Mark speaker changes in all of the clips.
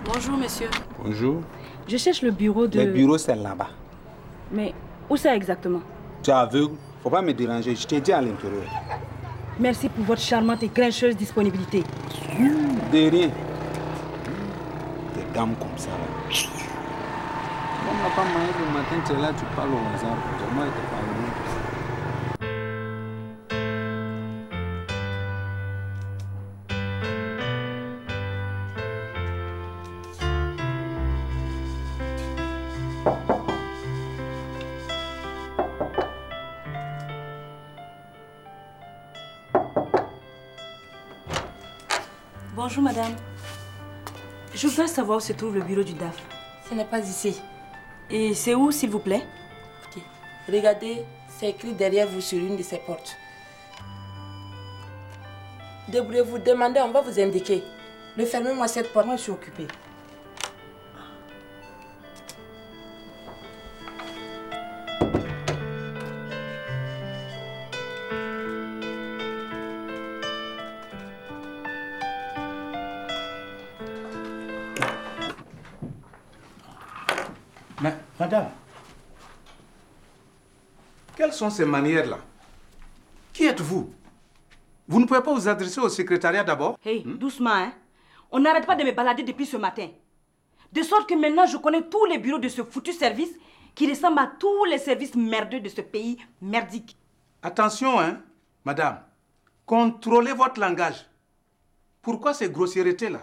Speaker 1: Bonjour, monsieur.
Speaker 2: Bonjour.
Speaker 1: Je cherche le bureau de...
Speaker 2: Le bureau, c'est là-bas.
Speaker 1: Mais où c'est exactement?
Speaker 2: Tu es aveugle? Faut pas me déranger, je t'ai dit à l'intérieur.
Speaker 1: Merci pour votre charmante et grincheuse disponibilité.
Speaker 2: De rien. Des dames comme ça, là. On n'a pas marié le matin, tu es là, tu parles au hasard. Moi, je te parle.
Speaker 1: Bonjour, madame. Je voudrais savoir où se trouve le bureau du DAF.
Speaker 3: Ce n'est pas ici.
Speaker 1: Et c'est où, s'il vous plaît?
Speaker 3: Ok. Regardez, c'est écrit derrière vous sur une de ces portes. Débrouillez-vous, demandez, on va vous indiquer. Ne fermez-moi cette porte, moi je suis occupée.
Speaker 4: Mais, madame, quelles sont ces manières-là? Qui êtes-vous? Vous ne pouvez pas vous adresser au secrétariat d'abord?
Speaker 1: Hey, doucement, hein. On n'arrête pas de me balader depuis ce matin. De sorte que maintenant, je connais tous les bureaux de ce foutu service qui ressemble à tous les services merdeux de ce pays merdique.
Speaker 4: Attention, hein, madame. Contrôlez votre langage. Pourquoi ces grossièretés-là?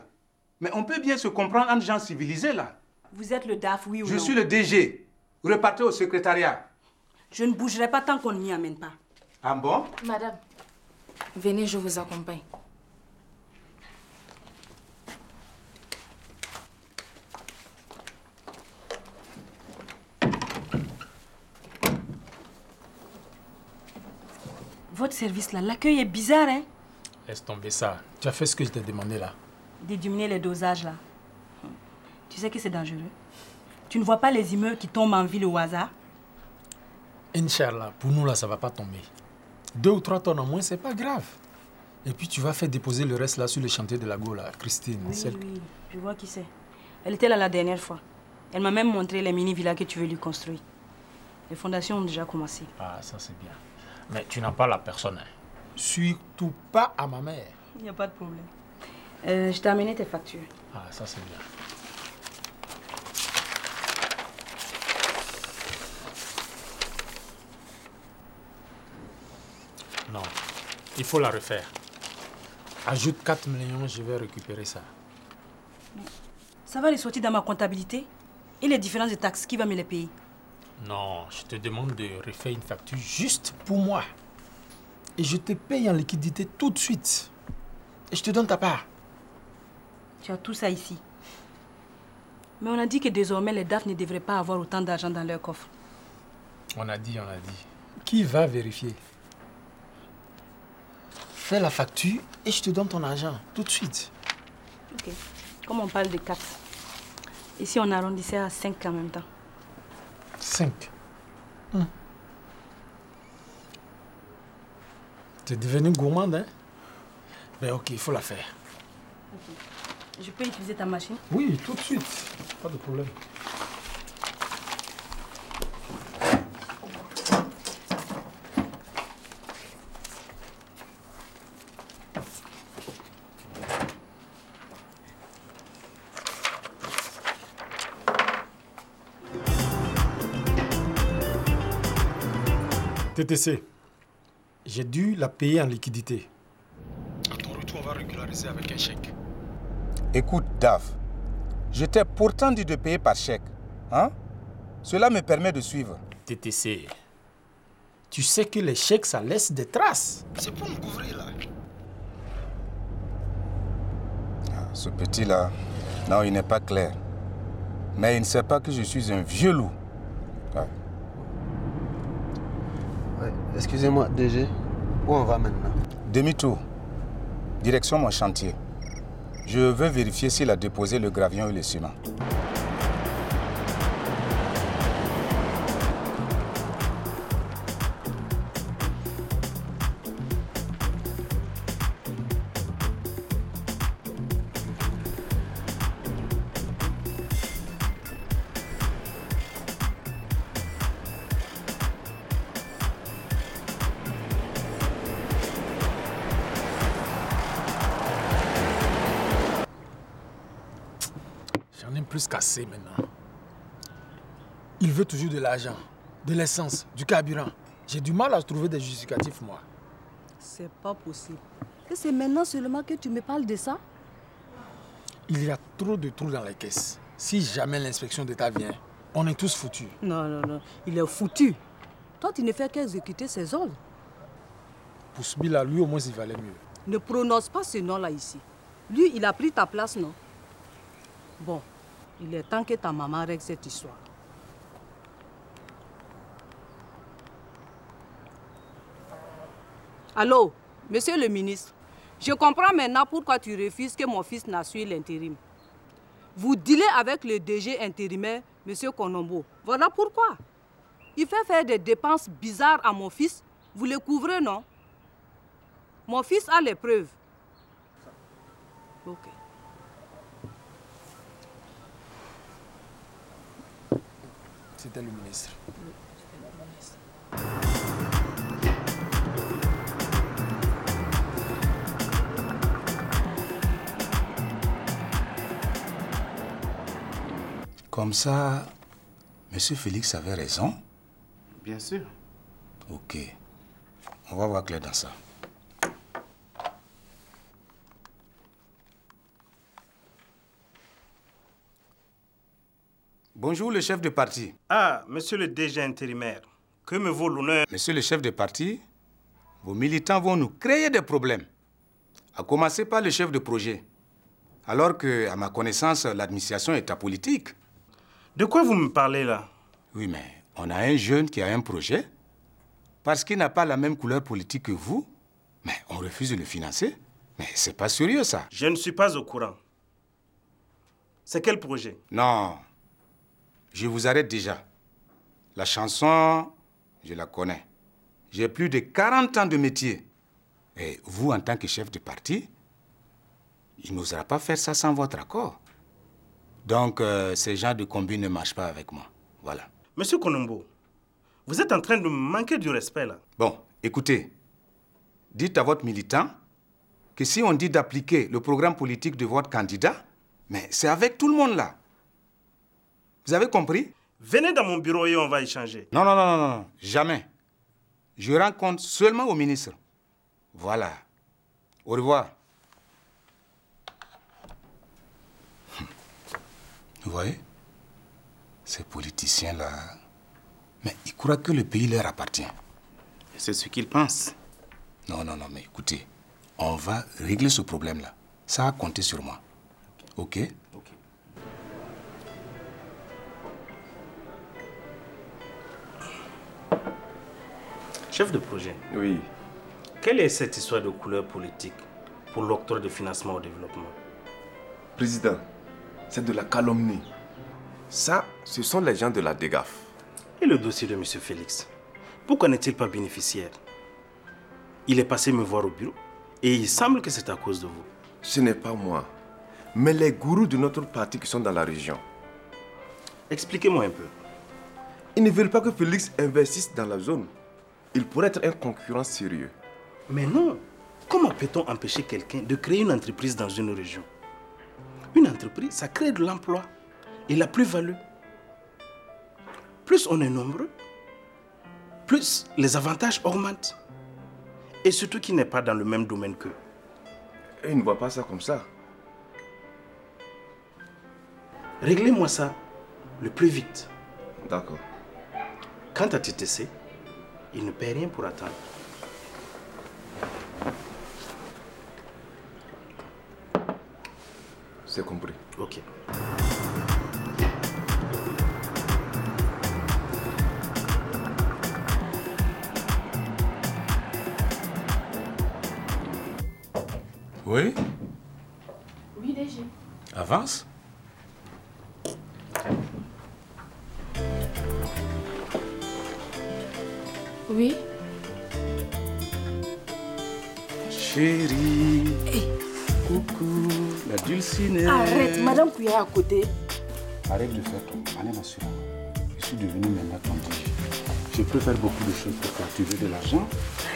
Speaker 4: Mais on peut bien se comprendre entre gens civilisés, là.
Speaker 1: Vous êtes le DAF, oui ou non?
Speaker 4: Je suis le DG. Repartez au secrétariat.
Speaker 1: Je ne bougerai pas tant qu'on ne m'y amène pas.
Speaker 4: Ah bon?
Speaker 3: Madame, venez, je vous accompagne.
Speaker 1: Votre service là, l'accueil est bizarre, hein?
Speaker 5: Laisse tomber ça. Tu as fait ce que je t'ai demandé là.
Speaker 1: De diminuer les dosages là. Tu sais que c'est dangereux. Tu ne vois pas les immeubles qui tombent en ville au hasard?
Speaker 5: Inch'Allah, pour nous là, ça va pas tomber. 2 ou 3 tonnes en moins, c'est pas grave. Et puis tu vas faire déposer le reste là sur le chantier de la Go là, Christine.
Speaker 1: Oui, oui, je vois qui c'est. Elle était là la dernière fois. Elle m'a même montré les mini-villas que tu veux lui construire. Les fondations ont déjà commencé.
Speaker 5: Ah, ça c'est bien. Mais tu n'as pas la personne. Hein. Surtout pas à ma mère.
Speaker 1: Il n'y a pas de problème. Je t'ai amené tes factures.
Speaker 5: Ah, ça c'est bien. Non, il faut la refaire. Ajoute 4 millions, je vais récupérer ça.
Speaker 1: Ça va les sortir dans ma comptabilité? Et les différences de taxes, qui va me les payer?
Speaker 5: Non, je te demande de refaire une facture juste pour moi. Et je te paye en liquidité tout de suite. Et je te donne ta part.
Speaker 1: Tu as tout ça ici. Mais on a dit que désormais les DAF ne devraient pas avoir autant d'argent dans leur coffre.
Speaker 5: On a dit. Qui va vérifier? Fais la facture et je te donne ton argent tout de suite.
Speaker 1: Ok. Comme on parle de 4. Ici, on arrondissait à 5 en même temps.
Speaker 5: 5. Tu es devenu gourmande, hein? Ben ok, il faut la faire.
Speaker 1: Okay. Je peux utiliser ta machine?
Speaker 5: Oui, tout de suite. Pas de problème. TTC, j'ai dû la payer en liquidité. À ton retour, on va régulariser avec un chèque.
Speaker 2: Écoute, Dave, je t'ai pourtant dit de payer par chèque. Hein? Cela me permet de suivre.
Speaker 5: TTC, tu sais que les chèques, ça laisse des traces. C'est pour nous couvrir, là.
Speaker 2: Ce petit-là, non, il n'est pas clair. Mais il ne sait pas que je suis un vieux loup. Ouais.
Speaker 6: Ouais, excusez-moi, DG, où on va maintenant?
Speaker 2: Demi-tour. Direction mon chantier. Je veux vérifier s'il a déposé le gravion et le ciment.
Speaker 5: J'en ai plus qu'assez maintenant. Il veut toujours de l'argent, de l'essence, du carburant. J'ai du mal à trouver des justificatifs, moi.
Speaker 7: C'est pas possible. Et c'est maintenant seulement que tu me parles de ça?
Speaker 5: Il y a trop de trous dans les caisses. Si jamais l'inspection d'État vient, on est tous foutus.
Speaker 7: Non. Il est foutu. Toi, tu ne fais qu'exécuter ses ordres.
Speaker 5: Pour celui-là, lui, au moins, il valait mieux.
Speaker 7: Ne prononce pas ce nom-là ici. Lui, il a pris ta place, non? Bon, il est temps que ta maman règle cette histoire. Allô, monsieur le ministre, je comprends maintenant pourquoi tu refuses que mon fils n'assure l'intérim. Vous dealez avec le DG intérimaire, monsieur Konombo. Voilà pourquoi. Il fait faire des dépenses bizarres à mon fils. Vous le couvrez, non? Mon fils a les preuves. Ok.
Speaker 5: C'était le ministre.
Speaker 4: Comme ça, Monsieur Félix avait raison?
Speaker 8: Bien sûr.
Speaker 4: Ok. On va voir clair dans ça. Bonjour, le chef de parti.
Speaker 8: Ah, monsieur le DG intérimaire, que me vaut l'honneur?
Speaker 4: Monsieur le chef de parti, vos militants vont nous créer des problèmes. À commencer par le chef de projet. Alors que, à ma connaissance, l'administration est apolitique.
Speaker 8: De quoi vous me parlez là?
Speaker 4: Oui, mais on a un jeune qui a un projet. Parce qu'il n'a pas la même couleur politique que vous, mais on refuse de le financer. Mais c'est pas sérieux, ça.
Speaker 8: Je ne suis pas au courant. C'est quel projet?
Speaker 4: Non. Je vous arrête déjà. La chanson, je la connais. J'ai plus de 40 ans de métier. Et vous, en tant que chef de parti, il n'osera pas faire ça sans votre accord. Donc, ces genres de combis ne marchent pas avec moi. Voilà.
Speaker 8: Monsieur Konombo, vous êtes en train de me manquer du respect, là.
Speaker 4: Bon, écoutez. Dites à votre militant que si on dit d'appliquer le programme politique de votre candidat, mais c'est avec tout le monde, là. Vous avez compris?
Speaker 8: Venez dans mon bureau et on va échanger.
Speaker 4: Non, jamais. Je rends compte seulement au ministre. Voilà. Au revoir. Vous voyez? Ces politiciens-là, mais ils croient que le pays leur appartient.
Speaker 8: Et c'est ce qu'ils pensent.
Speaker 4: Non, mais écoutez, on va régler ce problème-là. Ça a compté sur moi. Ok?
Speaker 8: Ok. Chef de projet.
Speaker 9: Oui.
Speaker 8: Quelle est cette histoire de couleur politique pour l'octroi de financement au développement?
Speaker 9: Président, c'est de la calomnie. Ça, ce sont les gens de la DGAF.
Speaker 8: Et le dossier de M. Félix? Pourquoi n'est-il pas bénéficiaire? Il est passé me voir au bureau et il semble que c'est à cause de vous.
Speaker 9: Ce n'est pas moi, mais les gourous de notre parti qui sont dans la région.
Speaker 8: Expliquez-moi un peu.
Speaker 9: Ils ne veulent pas que Félix investisse dans la zone. Il pourrait être un concurrent sérieux.
Speaker 8: Mais non. Comment peut-on empêcher quelqu'un de créer une entreprise dans une région? Une entreprise, ça crée de l'emploi et la plus-value. Plus on est nombreux, plus les avantages augmentent. Et surtout qu'il n'est pas dans le même domaine qu'eux.
Speaker 9: Et ils ne voient pas ça comme ça.
Speaker 8: Réglez-moi ça le plus vite.
Speaker 9: D'accord.
Speaker 8: Quant à TTC, il ne paie rien pour attendre.
Speaker 9: C'est compris.
Speaker 8: Ok.
Speaker 4: Oui?
Speaker 10: Oui, DG.
Speaker 4: Avance.
Speaker 10: Oui.
Speaker 4: Chérie. Coucou. La dulcinée.
Speaker 3: Arrête, Madame Kouya est à côté.
Speaker 4: Arrête de faire ton malin assurant. Je suis devenu maintenant ton DG. Je peux faire beaucoup de choses pour toi. Tu veux de l'argent?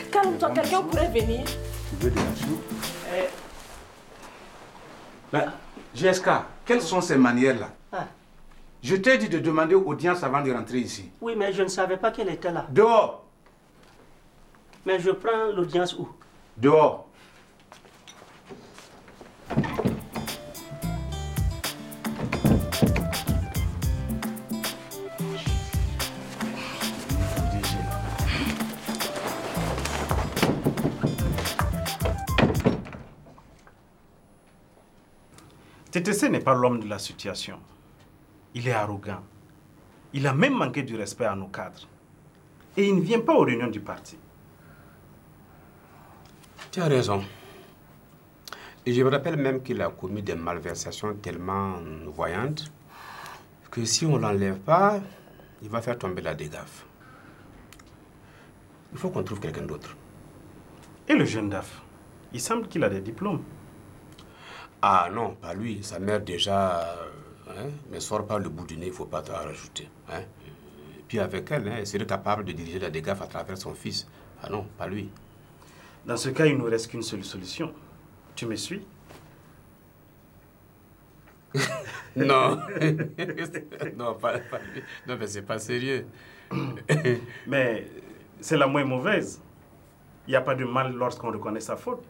Speaker 3: Calme-toi, quelqu'un pourrait venir.
Speaker 4: Tu veux de l'argent? GSK, quelles sont ces manières-là?
Speaker 11: Ah.
Speaker 4: Je t'ai dit de demander audience avant de rentrer ici.
Speaker 11: Oui, mais je ne savais pas qu'elle était là.
Speaker 4: Dehors.
Speaker 11: Mais je prends l'audience où?
Speaker 4: Dehors.
Speaker 8: TTC n'est pas l'homme de la situation. Il est arrogant. Il a même manqué du respect à nos cadres. Et il ne vient pas aux réunions du parti.
Speaker 12: Tu as raison. Et je me rappelle même qu'il a commis des malversations tellement voyantes que si on ne l'enlève pas, il va faire tomber la DGAF. Il faut qu'on trouve quelqu'un d'autre.
Speaker 8: Et le jeune DAF? Il semble qu'il a des diplômes.
Speaker 12: Ah non, pas lui. Sa mère déjà ne sort pas le bout du nez, il ne faut pas t'en rajouter. Hein. Et puis avec elle, elle serait capable de diriger la DGAF à travers son fils. Ah non, pas lui.
Speaker 8: Dans ce cas, il ne nous reste qu'une seule solution. Tu me suis?
Speaker 12: Non. Non, pas lui. Non, mais c'est pas sérieux.
Speaker 8: Mais c'est la moins mauvaise. Il n'y a pas de mal lorsqu'on reconnaît sa faute.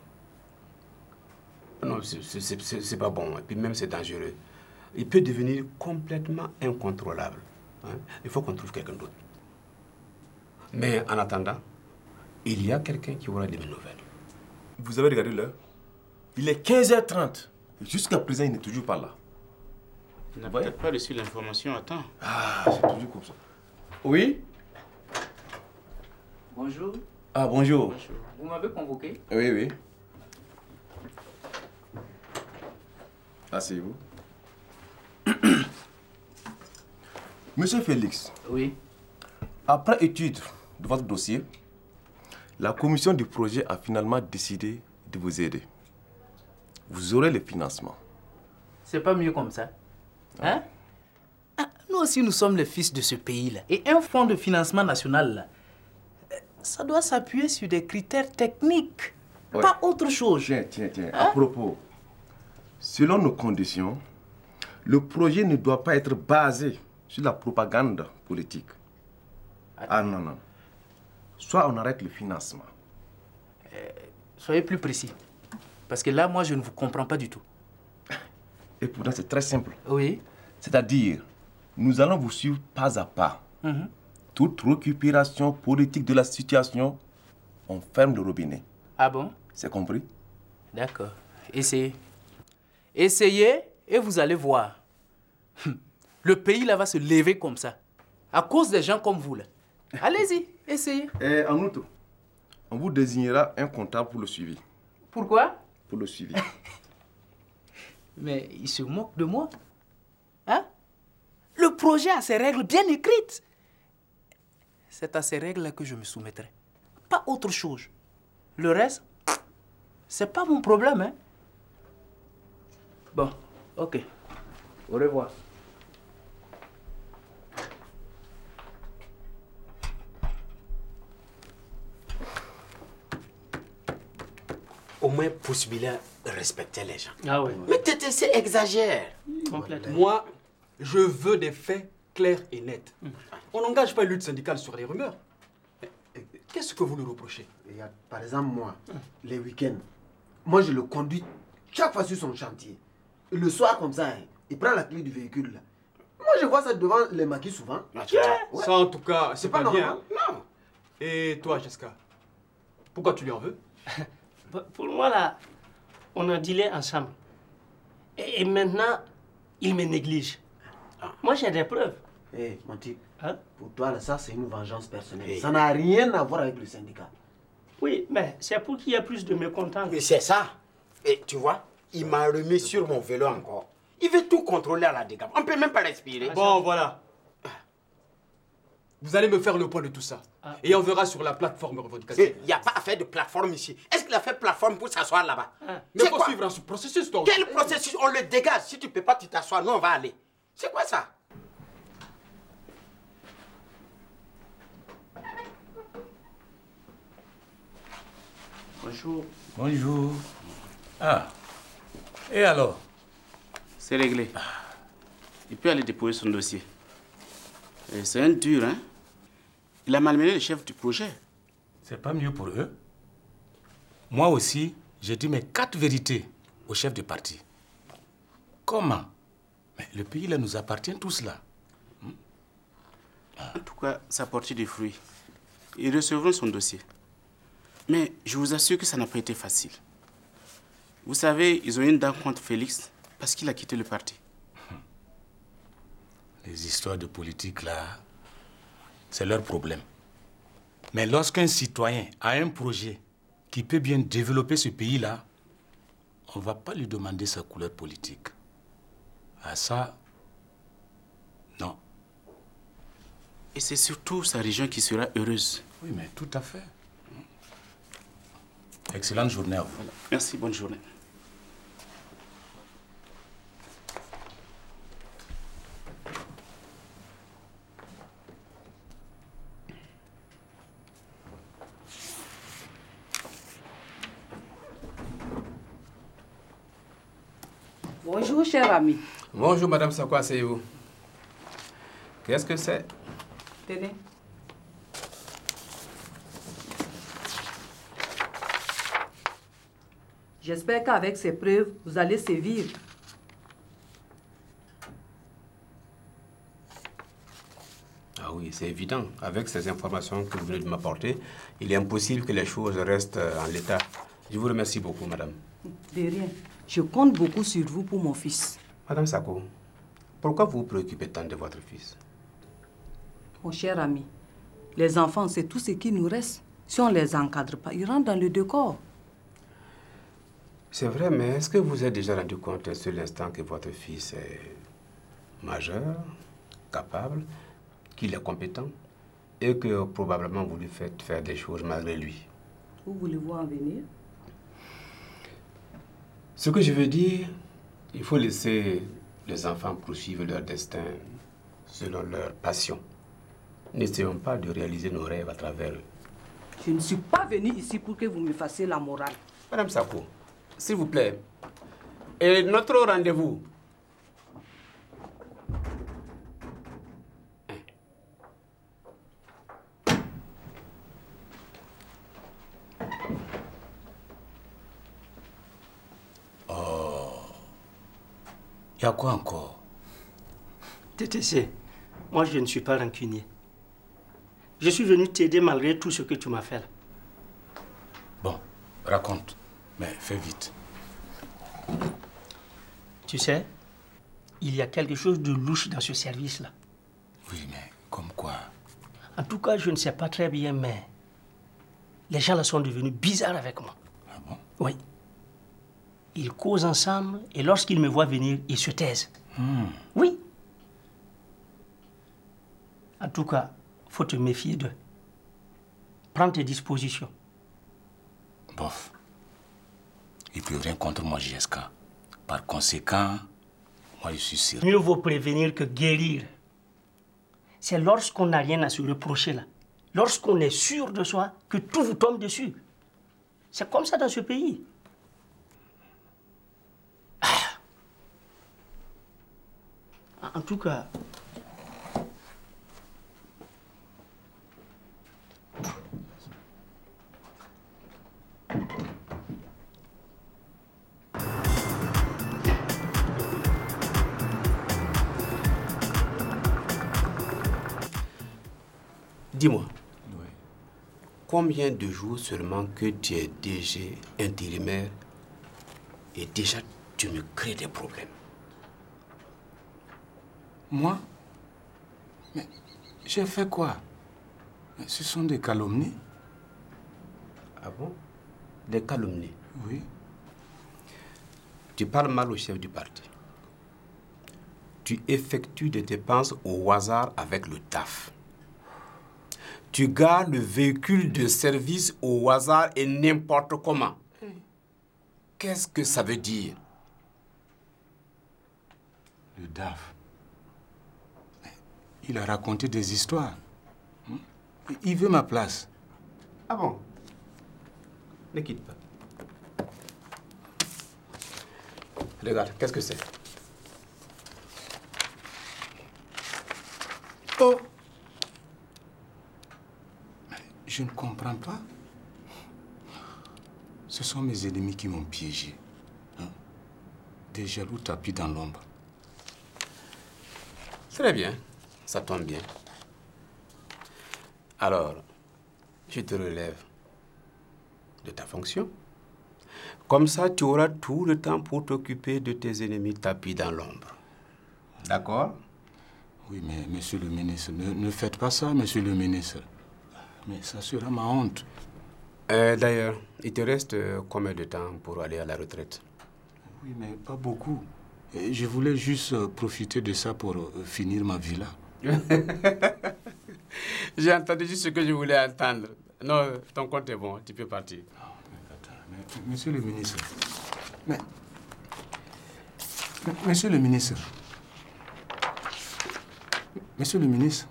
Speaker 12: Non, c'est pas bon. Et puis même, c'est dangereux. Il peut devenir complètement incontrôlable. Hein? Il faut qu'on trouve quelqu'un d'autre. Mais en attendant, il y a quelqu'un qui aura des nouvelles.
Speaker 9: Vous avez regardé l'heure? Il est 15h30. Jusqu'à présent, il n'est toujours pas là.
Speaker 4: Il n'a peut-être pas reçu l'information à temps.
Speaker 9: Ah, c'est toujours comme ça. Oui?
Speaker 13: Bonjour.
Speaker 9: Ah, bonjour.
Speaker 13: Bonjour. Vous m'avez convoqué?
Speaker 9: Oui, oui. Asseyez-vous. Monsieur Félix.
Speaker 13: Oui.
Speaker 9: Après étude de votre dossier, la commission du projet a finalement décidé de vous aider. Vous aurez le financement.
Speaker 13: C'est pas mieux comme ça. Hein? Ah, nous aussi, nous sommes les fils de ce pays-là. Et un fonds de financement national, là, ça doit s'appuyer sur des critères techniques,
Speaker 9: ouais.
Speaker 13: Pas autre chose.
Speaker 9: Tiens.
Speaker 13: Hein?
Speaker 9: À propos, selon nos conditions, le projet ne doit pas être basé sur la propagande politique. Ah non. Soit on arrête le financement.
Speaker 13: Soyez plus précis. Parce que là, moi, je ne vous comprends pas du tout.
Speaker 9: Et pourtant, c'est très simple.
Speaker 13: Oui.
Speaker 9: C'est-à-dire, nous allons vous suivre pas à pas. Toute récupération politique de la situation, on ferme le robinet.
Speaker 13: Ah bon?
Speaker 9: C'est compris?
Speaker 13: D'accord. Essayez. Essayez et vous allez voir. Le pays là va se lever comme ça. À cause des gens comme vous là. Allez-y, essayez.
Speaker 9: Et en outre, on vous désignera un comptable pour le suivi.
Speaker 13: Pourquoi?
Speaker 9: Pour le suivi.
Speaker 13: Mais il se moque de moi. Hein? Le projet a ses règles bien écrites. C'est à ces règles-là que je me soumettrai. Pas autre chose. Le reste, c'est pas mon problème, hein? Bon, ok. Au revoir.
Speaker 12: Au moins, possibilité de respecter les gens.
Speaker 11: Ah oui.
Speaker 12: Mais TTC exagère.
Speaker 11: Complètement.
Speaker 5: Moi, je veux des faits clairs et nets. On n'engage pas une lutte syndicale sur les rumeurs. Qu'est-ce que vous lui reprochez?
Speaker 6: Regarde, par exemple, moi, les week-ends, moi je le conduis chaque fois sur son chantier. Et le soir, comme ça, il prend la clé du véhicule. Là. Moi, je vois ça devant les maquis souvent.
Speaker 5: Ouais. Ça, en tout cas, c'est pas bien.
Speaker 6: normal.
Speaker 5: Non. Et toi, Jessica, pourquoi tu lui en veux?
Speaker 11: Pour moi, là, on a dealé ensemble. Et maintenant, il me néglige. Moi, j'ai des preuves.
Speaker 6: Hé, mon type,
Speaker 11: hein?
Speaker 6: Pour toi, là, ça, c'est une vengeance personnelle. Ça n'a rien à voir avec le syndicat.
Speaker 11: Oui, mais c'est pour qu'il y ait plus de mécontents.
Speaker 12: Mais c'est ça. Et tu vois, il m'a remis sur mon vélo encore. Il veut tout contrôler à la DGAF. On ne peut même pas respirer.
Speaker 5: Bon, voilà. Vous allez me faire le point de tout ça. Et on verra sur la plateforme revendicative.
Speaker 12: Il n'y a pas à faire de plateforme ici. Est-ce qu'il a fait plateforme pour s'asseoir là-bas?
Speaker 5: Mais il faut suivre ce processus, toi.
Speaker 12: Quel processus? On le dégage. Si tu ne peux pas t'asseoir, nous, on va aller. C'est quoi ça?
Speaker 11: Bonjour.
Speaker 14: Bonjour. Ah. Et alors?
Speaker 11: C'est réglé.
Speaker 12: il peut aller déposer son dossier. Et c'est un dur, hein? Il a malmené le chef du projet.
Speaker 4: C'est pas mieux pour eux. Moi aussi, j'ai dit mes 4 vérités au chef du parti. Comment? Mais le pays là nous appartient tous là.
Speaker 12: En tout cas, ça a porté des fruits. Ils recevront son dossier. Mais je vous assure que ça n'a pas été facile. Vous savez, ils ont une dent contre Félix parce qu'il a quitté le parti.
Speaker 4: Les histoires de politique là, c'est leur problème. Mais lorsqu'un citoyen a un projet qui peut bien développer ce pays-là, on ne va pas lui demander sa couleur politique. À ça, non.
Speaker 12: Et c'est surtout sa région qui sera heureuse.
Speaker 4: Oui, mais tout à fait. Excellente journée à vous.
Speaker 12: Merci, bonne journée.
Speaker 7: Bonjour, cher ami.
Speaker 12: Bonjour, Madame Sakwa, asseyez-vous. Qu'est-ce que c'est?
Speaker 7: Tenez. J'espère qu'avec ces preuves, vous allez sévir.
Speaker 12: Ah oui, c'est évident. Avec ces informations que vous venez de m'apporter, il est impossible que les choses restent en l'état. Je vous remercie beaucoup, madame.
Speaker 7: De rien. Je compte beaucoup sur vous pour mon fils.
Speaker 12: Madame Sako, pourquoi vous vous préoccupez tant de votre fils?
Speaker 7: Mon cher ami, les enfants, c'est tout ce qui nous reste. Si on ne les encadre pas, ils rentrent dans le décor.
Speaker 12: C'est vrai, mais est-ce que vous vous êtes déjà rendu compte sur l'instant que votre fils est majeur, capable, qu'il est compétent et que probablement vous lui faites faire des choses malgré lui?
Speaker 7: Où voulez-vous en venir?
Speaker 12: Ce que je veux dire, il faut laisser les enfants poursuivre leur destin selon leur passion. N'essayons pas de réaliser nos rêves à travers eux.
Speaker 7: Je ne suis pas venue ici pour que vous me fassiez la morale.
Speaker 12: Madame Sako, s'il vous plaît. Et notre rendez-vous?
Speaker 4: Il y a quoi encore?
Speaker 11: TTC, moi je ne suis pas rancunier. Je suis venu t'aider malgré tout ce que tu m'as fait là.
Speaker 4: Bon, raconte, mais fais vite.
Speaker 11: Tu sais, il y a quelque chose de louche dans ce service-là.
Speaker 4: Oui, mais comme quoi?
Speaker 11: En tout cas, je ne sais pas très bien, mais les gens là sont devenus bizarres avec moi.
Speaker 4: Ah bon?
Speaker 11: Oui. Ils causent ensemble et lorsqu'ils me voient venir, ils se taisent. Oui. En tout cas, faut te méfier d'eux. Prends tes dispositions.
Speaker 4: Bof. Il ne peut rien contre moi, JSK. Par conséquent, moi je suis sûr.
Speaker 11: Mieux vaut prévenir que guérir. C'est lorsqu'on n'a rien à se reprocher là, lorsqu'on est sûr de soi, que tout vous tombe dessus. C'est comme ça dans ce pays. En tout cas...
Speaker 12: Dis-moi, combien de jours seulement que tu es DG intérimaire et déjà tu me crées des problèmes?
Speaker 4: Moi? Mais j'ai fait quoi? Ce sont des calomnies.
Speaker 12: Ah bon? Des calomnies?
Speaker 4: Oui.
Speaker 12: Tu parles mal au chef du parti. Tu effectues des dépenses au hasard avec le TAF. Tu gares le véhicule de service au hasard et n'importe comment. Qu'est-ce que ça veut dire?
Speaker 4: Le DAF. Il a raconté des histoires. Il veut ma place.
Speaker 12: Ah bon? Ne quitte pas. Regarde, qu'est-ce que c'est?
Speaker 4: Oh! Je ne comprends pas. Ce sont mes ennemis qui m'ont piégé. Hein? Des jaloux tapis dans l'ombre.
Speaker 12: Très bien, ça tombe bien. Alors, je te relève de ta fonction. Comme ça, tu auras tout le temps pour t'occuper de tes ennemis tapis dans l'ombre. D'accord?
Speaker 4: Oui, mais monsieur le ministre, ne faites pas ça, monsieur le ministre. Mais ça sera ma honte.
Speaker 12: D'ailleurs, il te reste combien de temps pour aller à la retraite?
Speaker 4: Oui, mais pas beaucoup. Et je voulais juste profiter de ça pour finir ma villa.
Speaker 12: J'ai entendu juste ce que je voulais entendre. Non, ton compte est bon, tu peux partir.
Speaker 4: Mais, monsieur le ministre, monsieur le ministre, monsieur le ministre.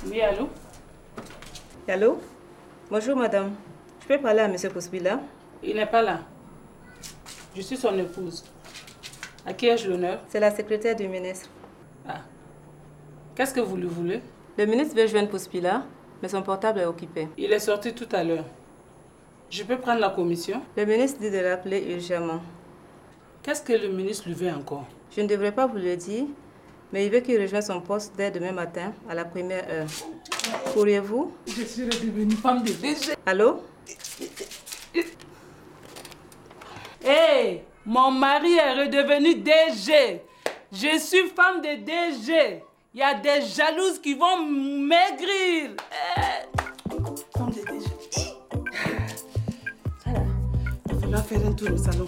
Speaker 7: Oui, allô?
Speaker 14: Allô? Bonjour, madame. Je peux parler à monsieur Pospila?
Speaker 7: Il n'est pas là. Je suis son épouse. À qui ai-je l'honneur?
Speaker 14: C'est la secrétaire du ministre.
Speaker 7: Ah. Qu'est-ce que vous lui voulez?
Speaker 14: Le ministre veut joindre Pospila, mais son portable est occupé.
Speaker 7: Il est sorti tout à l'heure. Je peux prendre la commission?
Speaker 14: Le ministre dit de l'appeler urgemment.
Speaker 7: Qu'est-ce que le ministre lui veut encore?
Speaker 14: Je ne devrais pas vous le dire, mais il veut qu'il rejoigne son poste dès demain matin, à la première heure. Pourriez-vous?
Speaker 7: Je suis devenue femme de DG.
Speaker 14: Allô?
Speaker 7: Hé! Mon mari est redevenu DG. Je suis femme de DG. Il y a des jalouses qui vont maigrir. Femme de DG. Ça là, il va falloir faire un tour au salon.